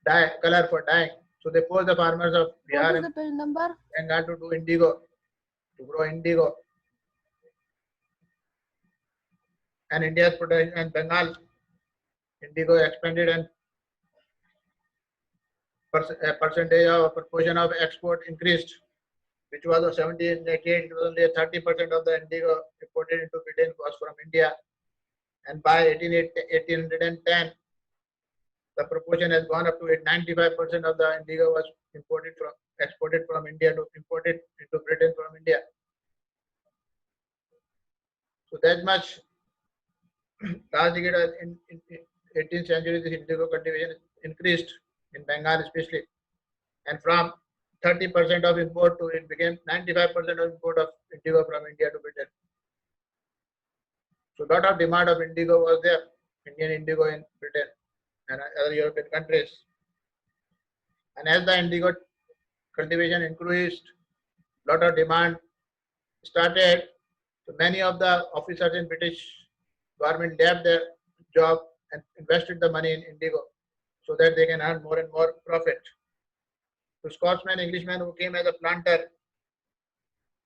dye, color for dyeing. So they force the farmers of Bihar and Bengal to do indigo, to grow indigo. And India's production and Bengal indigo expanded and percentage of proportion of export increased, which was of 1788, it was only 30% of the indigo imported into Britain was from India. And by 1810, the proportion has gone up to 95% of the indigo was exported from India to imported into Britain from India. So that much last decade in 18th century, this indigo cultivation increased in Bengal especially, and from 30% of import to it became 95% of import of indigo from India to Britain. So lot of demand of indigo was there, Indian indigo in Britain and other European countries. And as the indigo cultivation increased, lot of demand started. So many of the officers in British government left their job and invested the money in indigo so that they can earn more and more profit. So Scotsmen, Englishmen who came as a planter,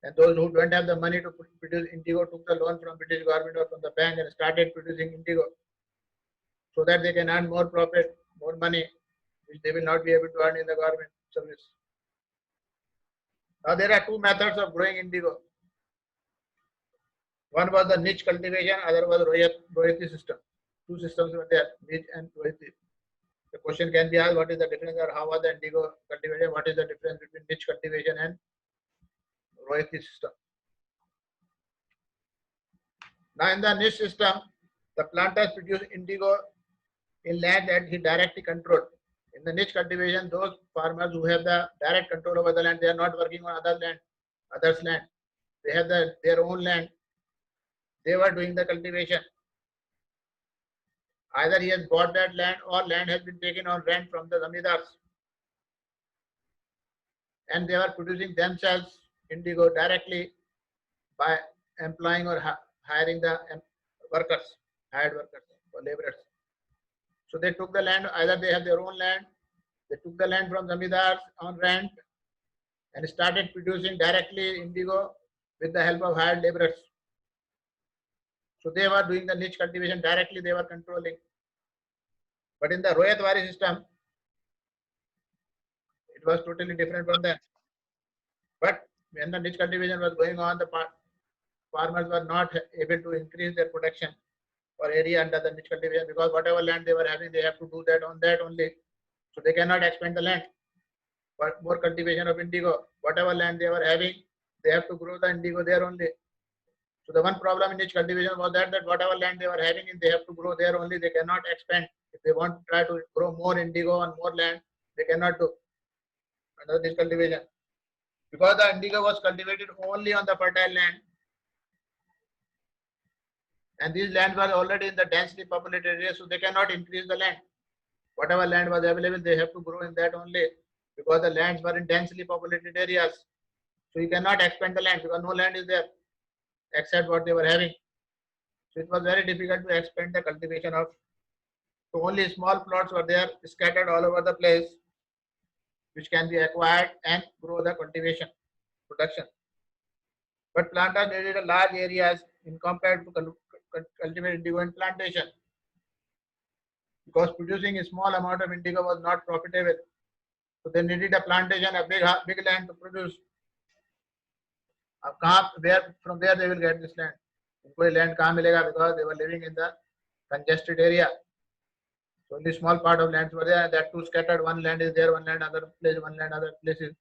and those who don't have the money to produce indigo took the loan from British government or from the bank and started producing indigo so that they can earn more profit, more money, which they will not be able to earn in the government service. Now there are two methods of growing indigo. One was the niche cultivation, other was royalty system. Two systems were there, niche and royalty. The question can be asked, what is the difference, or how was the indigo cultivation? What is the difference between niche cultivation and royalty system? Now in the niche system, the planters produce indigo in land that he directly controlled. In the niche cultivation, those farmers who have the direct control over the land, they are not working on others' land. They have their own land. They were doing the cultivation. Either he has bought that land or land has been taken on rent from the zamindars. And they were producing themselves indigo directly by employing or hiring the hired workers or laborers. So they took the land, either they have their own land, they took the land from zamindars on rent and started producing directly indigo with the help of hired laborers. So they were doing the niche cultivation directly, they were controlling. But in the Royat Wari system, it was totally different from that. But when the niche cultivation was going on, the farmers were not able to increase their production or area under the niche cultivation because whatever land they were having, they have to do that on that only. So they cannot expand the land for more cultivation of indigo. Whatever land they were having, they have to grow the indigo there only. So the one problem in niche cultivation was that whatever land they were having, they have to grow there only. They cannot expand. If they want to try to grow more indigo on more land, they cannot do under niche cultivation. Because the indigo was cultivated only on the fertile land. And these lands were already in the densely populated area, so they cannot increase the land. Whatever land was available, they have to grow in that only because the lands were in densely populated areas. So you cannot expand the land because no land is there except what they were having. So it was very difficult to expand the cultivation of. So only small plots were there scattered all over the place, which can be acquired and grow the cultivation production. But planters needed a large areas in compared to cultivate indigo and plantation because producing a small amount of indigo was not profitable. So they needed a plantation, a big land to produce. From where they will get this land? कोई land कहाँ मिलेगा because they were living in the congested area. So only small part of lands were there. That too scattered. One land is there, one land other place, one land other places.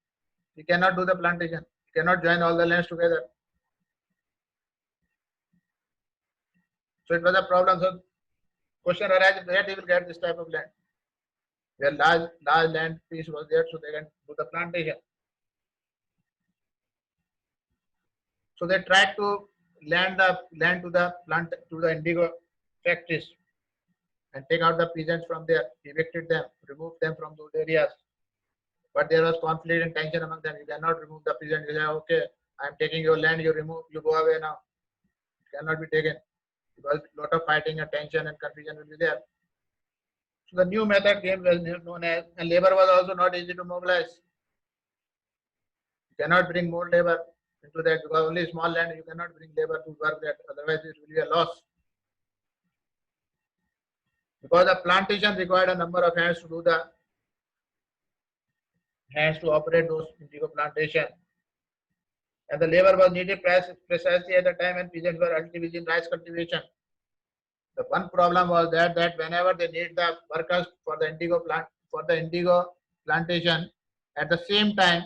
You cannot do the plantation. You cannot join all the lands together. So it was a problem. So question arises where they will get this type of land. Where large land piece was there, so they can do the plantation. So they tried to land the land to the indigo factories and take out the peasants from there, evicted them, removed them from those areas. But there was conflict and tension among them. You cannot remove the peasants. You say, okay, I am taking your land, you go away now. It cannot be taken because a lot of fighting and tension and confusion will be there. The new method came was known as, and labor was also not easy to mobilize. You cannot bring more labor into that because only small land you cannot bring labor to work that, otherwise it will be a loss. Because the plantation required a number of hands to operate those indigo plantation. And the labor was needed precisely at the time when peasants were cultivating rice cultivation. The one problem was that whenever they need the workers for the indigo plantation, at the same time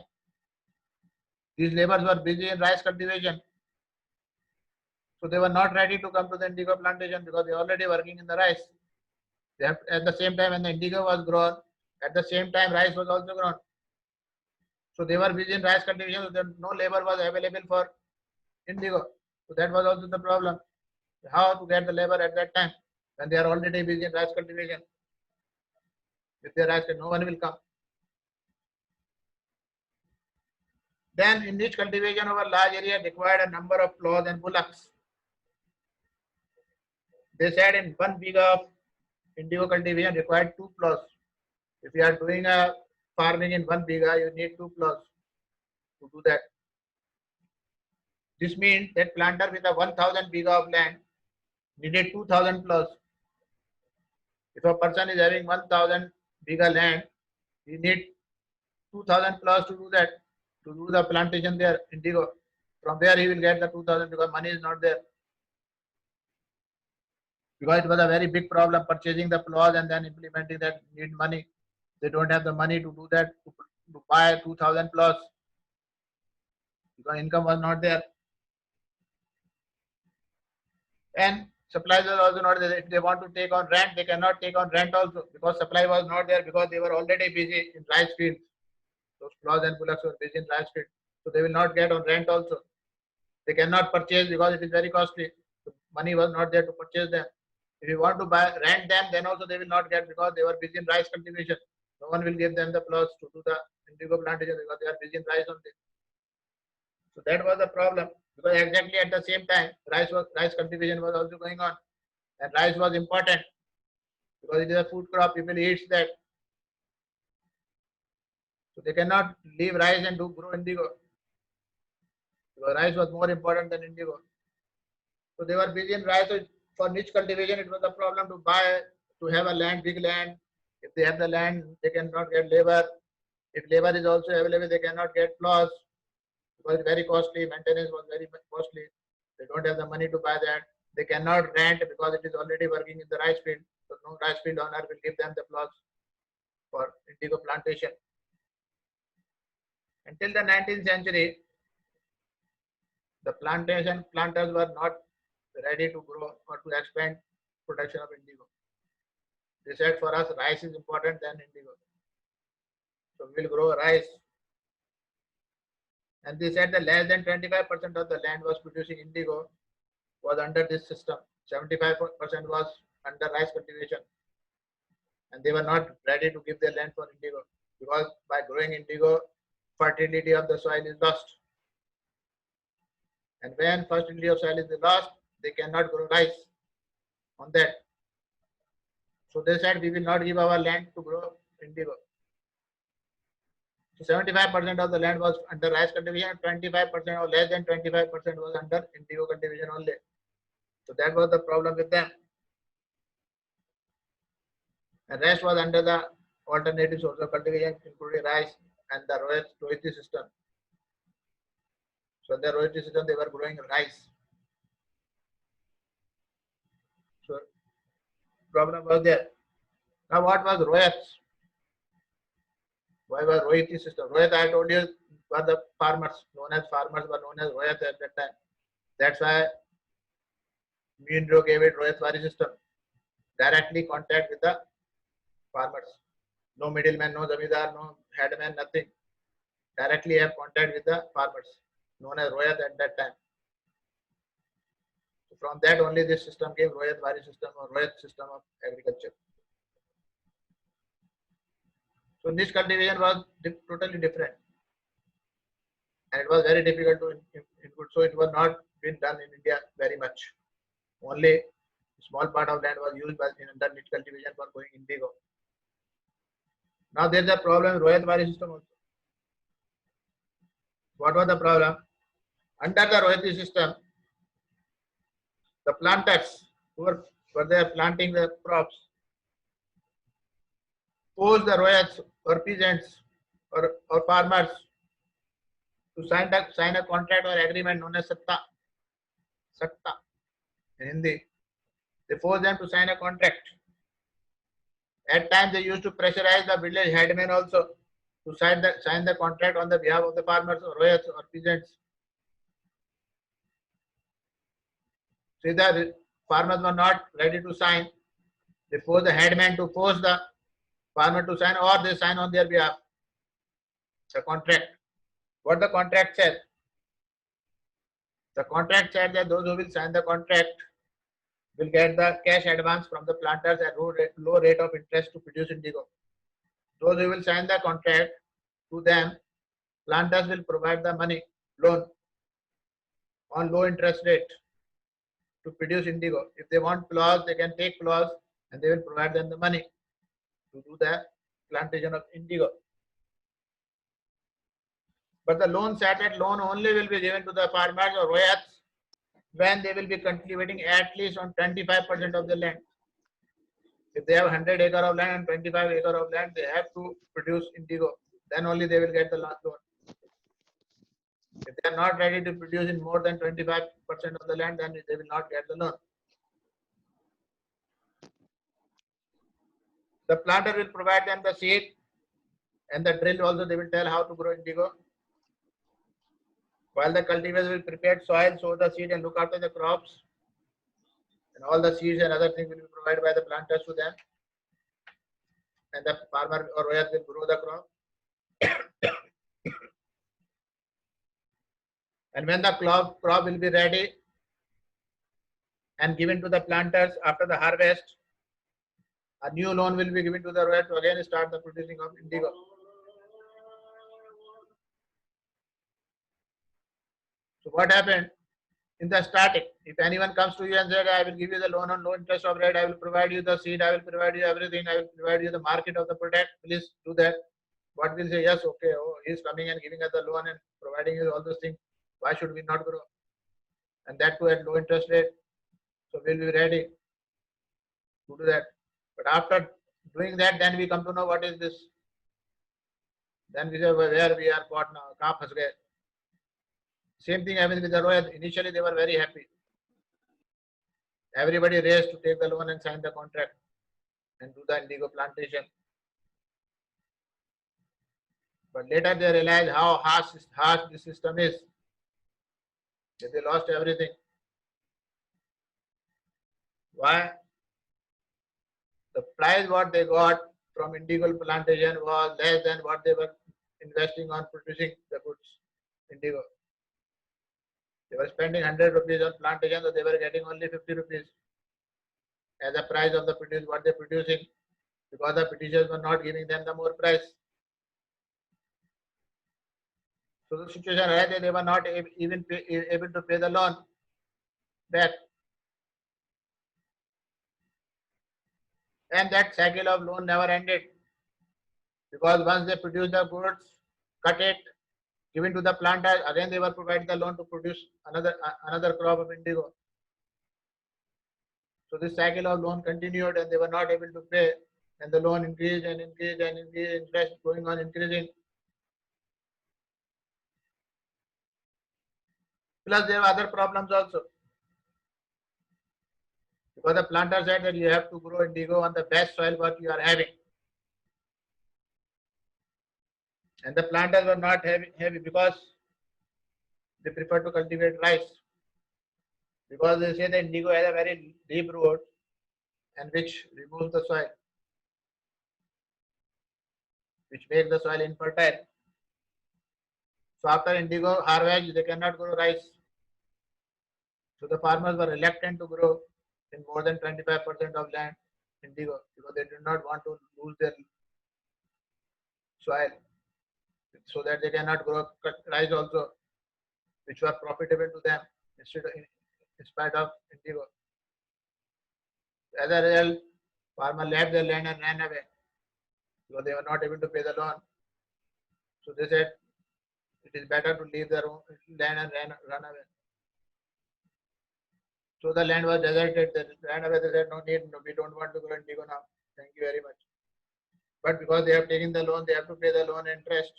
these laborers were busy in rice cultivation. So they were not ready to come to the indigo plantation because they were already working in the rice. They have, at the same time when the indigo was grown, at the same time rice was also grown. So they were busy in rice cultivation, so no labor was available for indigo. So that was also the problem. How to get the labor at that time when they are already busy in rice cultivation? If they are rice, no one will come. Then in each cultivation over large area required a number of plows and bullocks. They said in 1 bighah of indigo cultivation required 2 plows. If you are doing a farming in 1 bighah, you need 2 plows to do that. This means that planter with a 1000 bighah of land needed 2000 plows. If a person is having 1000 bighah land, he needs 2000 plows to do that, to do the plantation there, indigo. From where he will get the 2000 because money is not there. Because it was a very big problem purchasing the plows and then implementing that need money. They don't have the money to do that, to buy 2000 plows because income was not there. And supplies were also not there. If they want to take on rent, they cannot take on rent also because supply was not there because they were already busy in rice fields. Those plows and bullocks were busy in rice fields. So they will not get on rent also. They cannot purchase because it is very costly. The money was not there to purchase them. If you want to rent them, then also they will not get because they were busy in rice cultivation. No one will give them the plots to do the indigo plantation because they are busy in rice only. So that was the problem because exactly at the same time rice cultivation was also going on, and rice was important because it is a food crop. People eat that, so they cannot leave rice and grow indigo because rice was more important than indigo. So they were busy in rice. So for niche cultivation, it was a problem to have a land, big land. If they have the land, they cannot get labor. If labor is also available, they cannot get plows because it's very costly. Maintenance was very costly. They don't have the money to buy that. They cannot rent because it is already working in the rice field. So no rice field owner will give them the plots for indigo plantation. Until the 19th century, the plantation planters were not ready to grow or to expand production of indigo. They said for us rice is important than indigo. So we will grow rice. And they said that less than 25% of the land was producing indigo was under this system. 75% was under rice cultivation. And they were not ready to give their land for indigo because by growing indigo, fertility of the soil is lost. And when fertility of soil is lost, they cannot grow rice on that. So they said we will not give our land to grow indigo. So 75% of the land was under rice cultivation, 25% or less than 25% was under indigo cultivation only. So that was the problem with them. And rest was under the alternative source of cultivation, including rice and the royalty system. So in the royalty system, they were growing rice. So problem was there. Now what was royalties? Why was royalty system? Royat, I told you, were the farmers, known as royat at that time. That's why Munro gave it Royatwari system. Directly contact with the farmers. No middleman, no zamidar, no headman, nothing. Directly have contact with the farmers, known as Royat at that time. So from that only this system came, Royatwari system or Royat system of agriculture. So this cultivation was totally different. And it was very difficult to input. So it was not been done in India very much. Only a small part of land was used in under niche cultivation for growing indigo. Now there is a problem in Rohit Wari system also. What was the problem? Under the Rohit system, the planters who were there planting the crops forced the Rohits or peasants or farmers to sign a contract or agreement known as satta in Hindi. They forced them to sign a contract. At times they used to pressurize the village headmen also to sign the contract on the behalf of the farmers or Rohits or peasants. So if the farmers were not ready to sign, they force the headman to force the farmer to sign, or they sign on their behalf the contract. What the contract says? The contract said that those who will sign the contract will get the cash advance from the planters at low rate of interest to produce indigo. Those who will sign the contract, to them, planters will provide the money, loan, on low interest rate to produce indigo. If they want plots, they can take plots and they will provide them the money to do the plantation of indigo. But the loan said loan only will be given to the farmers or royals when they will be cultivating at least on 25% of the land. If they have 100 acre of land and 25 acre of land, they have to produce indigo. Then only they will get the loan. If they are not ready to produce in more than 25% of the land, then they will not get the loan. The planter will provide them the seed and the drill also. They will tell how to grow indigo. While the cultivators will prepare soil, sow the seed and look after the crops. And all the seeds and other things will be provided by the planters to them. And the farmer or royal will grow the crop. And when the crop will be ready and given to the planters after the harvest, a new loan will be given to the royal to again start the producing of indigo. So what happened? In the starting, if anyone comes to you and said, I will give you the loan on low interest of rate, I will provide you the seed, I will provide you everything, I will provide you the market of the product, please do that. What will say, yes, okay, oh, he is coming and giving us the loan and providing you all those things. Why should we not grow? And that too at low interest rate. So we'll be ready to do that. But after doing that, then we come to know what is this. Then we say, well, where we are caught now, kahan phas gaye. Same thing happened with the Royal. Initially, they were very happy. Everybody raced to take the loan and sign the contract and do the indigo plantation. But later they realized how harsh the system is. That they lost everything. Why? The price what they got from indigo plantation was less than what they were investing on producing the goods, indigo. They were spending 100 rupees on plantation, so they were getting only 50 rupees as the price of the produce what they're producing, because the producers were not giving them the more price. So the situation right there, they were not even able to pay the loan back. And that cycle of loan never ended, because once they produce the goods, cut it, given to the planters, again they were provided the loan to produce another crop of indigo. So this cycle of loan continued and they were not able to pay, and the loan increased and increased and increased, interest going on increasing. Plus there were other problems also. Because the planter said that you have to grow indigo on the best soil what you are having. And the planters were not heavy because they prefer to cultivate rice. Because they say that indigo has a very deep root and which removes the soil, which makes the soil infertile. So after indigo harvest, they cannot grow rice. So the farmers were reluctant to grow in more than 25% of land indigo, because they did not want to lose their soil, so that they cannot grow rice also, which were profitable to them in spite of indigo. As a result, farmer left their land and ran away. because they were not able to pay the loan. So they said it is better to leave their own land and run away. So the land was deserted. They ran away. They said, no need, no, we don't want to go Indigo now. Thank you very much. But because they have taken the loan, they have to pay the loan interest.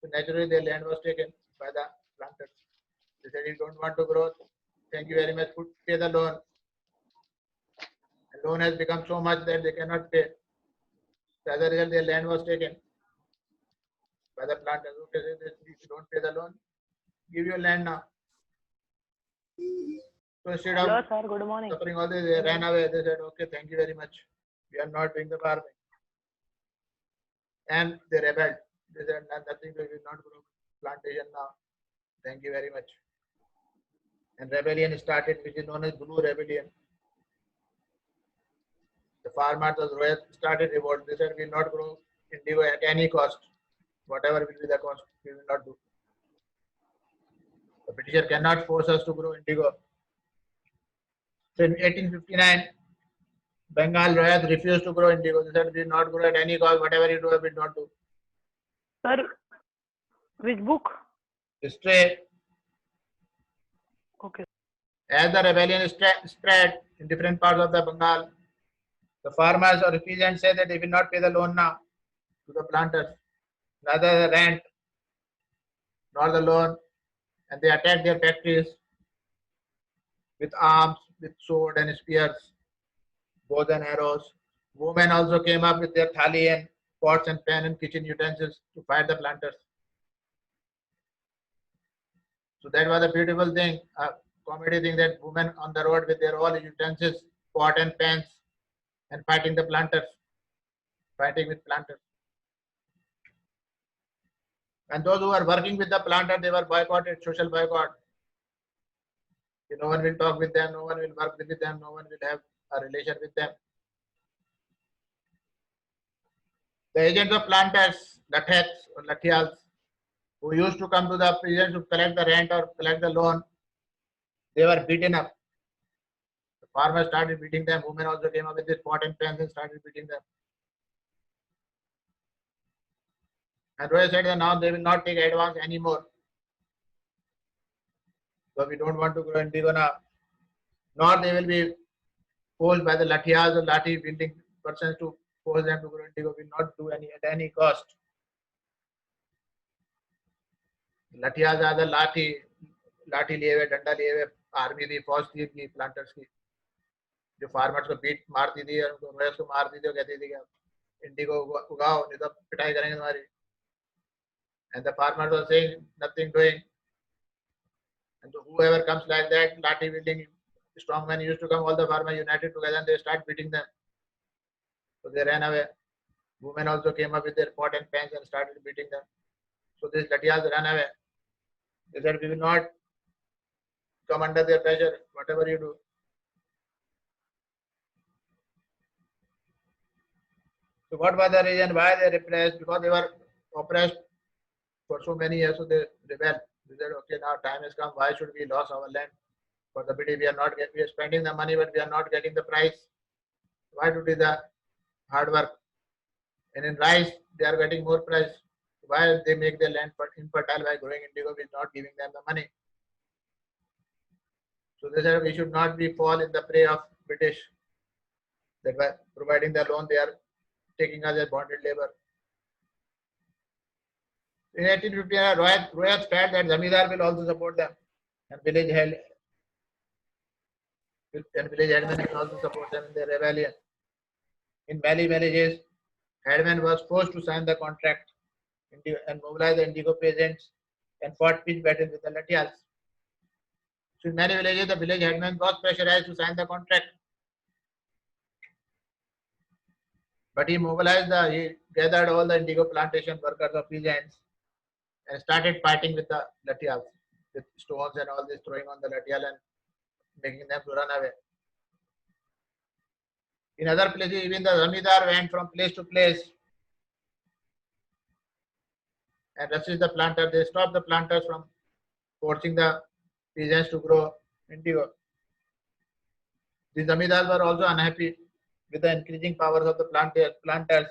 So naturally, their land was taken by the planters. They said, you don't want to grow. Thank you very much. Pay the loan. The loan has become so much that they cannot pay. So as a result, their land was taken by the planters. Okay, if you don't pay the loan, give your land now. So instead of Hello, sir. Good morning. suffering all this, they ran away. They said, okay, thank you very much. We are not doing the farming. And they rebelled. They said, nothing, we will not grow plantation now. Thank you very much. And rebellion started, which is known as Blue Rebellion. The farmers of Rohit started revolt. They said, we will not grow indigo at any cost. Whatever will be the cost, we will not do. The Britisher cannot force us to grow indigo. So in 1859, Bengal Royals refused to grow indigo. They said, we will not grow at any cost. Whatever you do, we will not do. Sir, which book? History. Okay. As the rebellion spread in different parts of the Bengal, the farmers or peasants say that they will not pay the loan now to the planters, neither the rent nor the loan, and they attacked their factories with arms, with sword and spears, bows and arrows. Women also came up with their thali and pots and pan and kitchen utensils to fight the planters. So that was a beautiful thing, a comedy thing, that women on the road with their all utensils, pot and pans, and fighting the planters, fighting with planters. And those who were working with the planter, they were boycotted, social boycott. No one will talk with them, no one will work with them, no one will have a relation with them. The agents of planters, lathets or lathials, who used to come to the peasants to collect the rent or collect the loan, they were beaten up. The farmers started beating them. Women also came up with this pot and pans and started beating them. And Roy said that now they will not take advance anymore. So we don't want to grow indigo now. Nor they will be forced by the lathials or lathi building persons to force them to grow indigo. We will not do any at any cost. Lathials are the लाठी लिए हुए, डंडा लिए हुए army थी, फौज थी अपनी प्लांटर्स की, जो फार्मर्स को बीट मारती थी और उनको रोयल्स को मारती थी और कहती थी कि इंडिगो उगाओ नहीं तो पिटाई करेंगे तुम्हारी. And the farmers were saying nothing doing. And so whoever comes like that, lathi wielding strong men used to come, all the farmers united together and they start beating them. So they ran away. Women also came up with their pot and pans and started beating them. So these lathials ran away. They said, we will not come under their pressure, whatever you do. So what was the reason why they repressed? Because they were oppressed for so many years, so they rebelled. They said, okay, now time has come. Why should we lose our land? For the British, we are spending the money, but we are not getting the price. Why to do the hard work? And in rice, they are getting more price. Why they make their land infertile by growing indigo? We are not giving them the money. So they said we should not be fall in the prey of British. That by providing the loan, they are taking us as bonded labor. In 1859, Royals felt that Zamindar will also support them, and village headmen will also support them in their rebellion. In many villages, headmen was forced to sign the contract and mobilize the indigo peasants and fought pitch battles with the lathials. So in many villages, the village headman was pressurized to sign the contract. But he gathered all the indigo plantation workers of peasants and started fighting with the lathials, with stones and all this, throwing on the lathial and making them to run away. In other places, even the Zamindar went from place to place and resist the planter. They stopped the planters from forcing the peasants to grow indigo. The Zamindars were also unhappy with the increasing powers of the planters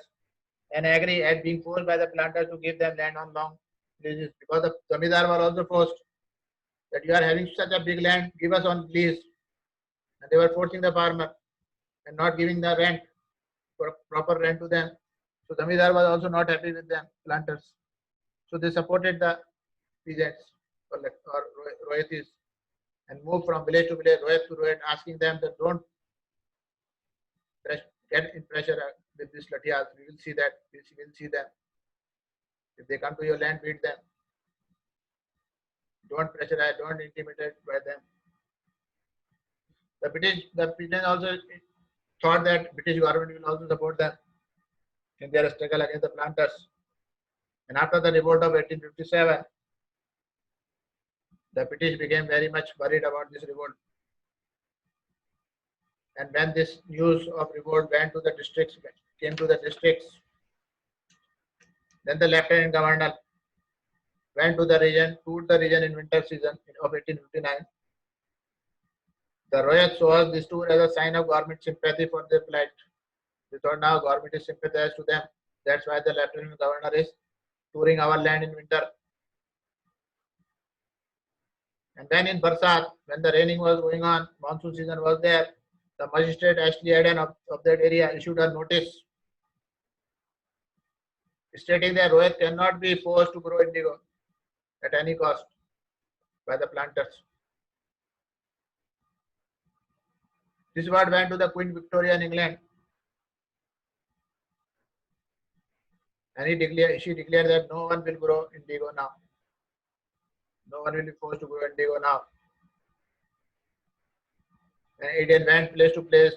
and agree at being forced by the planters to give them land on long leases, because the zamindar were also forced that you are having such a big land, give us on lease, and they were forcing the farmer and not giving the rent, proper rent to them. So zamindar was also not happy with them planters. So they supported the peasants or royatis and moved from village to village, royat to royat, asking them that don't get in pressure with this latiyas. We will see that. We will see them. If they come to your land, beat them. Don't pressurize. Don't intimidate by them. The British also thought that British government will also support them in their struggle against the planters. And after the revolt of 1857, the British became very much worried about this revolt. And when this news of revolt went to the districts, came to the districts, then the lieutenant governor went to the region, toured the region in winter season of 1859. The Royals saw this tour as a sign of government sympathy for their plight. They thought now government is sympathized to them. That's why the lieutenant governor is touring our land in winter. And then in Barsat, when the raining was going on, monsoon season was there, the magistrate Ashley Eden of that area issued a notice stating that Rohit cannot be forced to grow indigo at any cost by the planters. This word went to the Queen Victoria in England, and she declared that no one will grow indigo now. No one will be forced to grow indigo now. And Eden went place to place,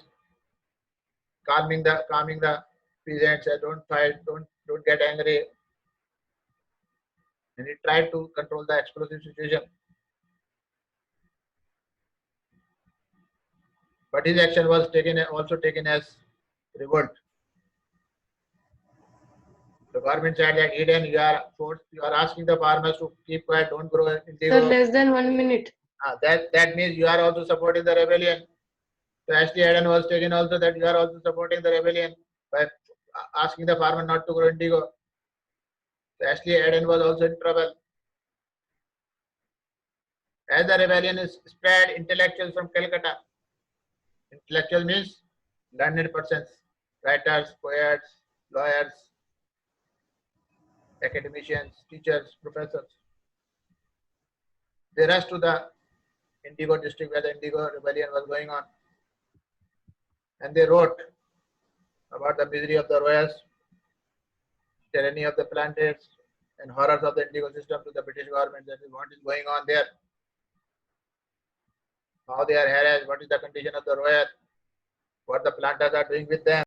calming the peasants, said don't fight, don't get angry. And he tried to control the explosive situation. But his action was also taken as revolt. The government said that Eden, you are asking the farmers to keep quiet, don't grow indigo. Sir, less than 1 minute. That means you are also supporting the rebellion. So Ashley Eden was taken also that you are also supporting the rebellion by asking the farmer not to grow indigo. So Ashley Eden was also in trouble. As the rebellion is spread, intellectuals from Calcutta. Intellectual means learned persons, writers, poets, lawyers, academicians, teachers, professors. They rushed to the Indigo district where the Indigo rebellion was going on. And they wrote about the misery of the royals, tyranny of the planters, and horrors of the Indigo system to the British government. That is what is going on there. How they are harassed, what is the condition of the royals, what the planters are doing with them.